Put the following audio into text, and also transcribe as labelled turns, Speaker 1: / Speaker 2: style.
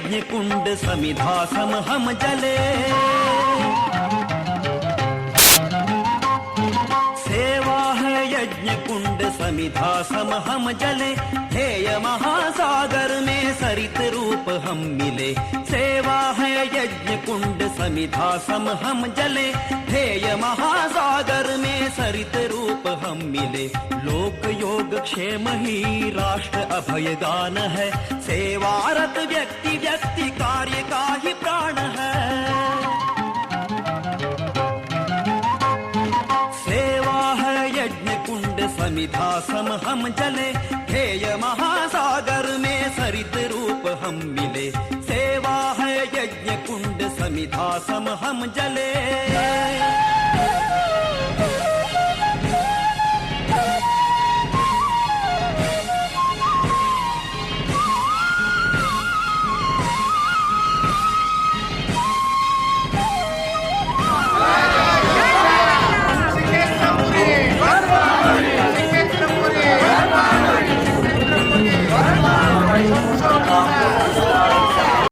Speaker 1: यज्ञ कुंड समिधा सम हम जले। सेवा है यज्ञ कुंड समिधा सम हम जले, हेय महासागर में सरित रूप हम मिले। सेवा है यज्ञ कुंड समिधा सम हम जले, हेय महासागर में सरित रूप हम मिले। लोक योग क्षेम ही राष्ट्र अभय गान है, सेवारत व्यक्ति व्यक्ति कार्य का ही प्राण है। सेवा है यज्ञ कुंड समिधा सम हम जले, हेय महासागर में सरित रूप हम मिले। सेवा है यज्ञ कुंड समिधा सम हम जले।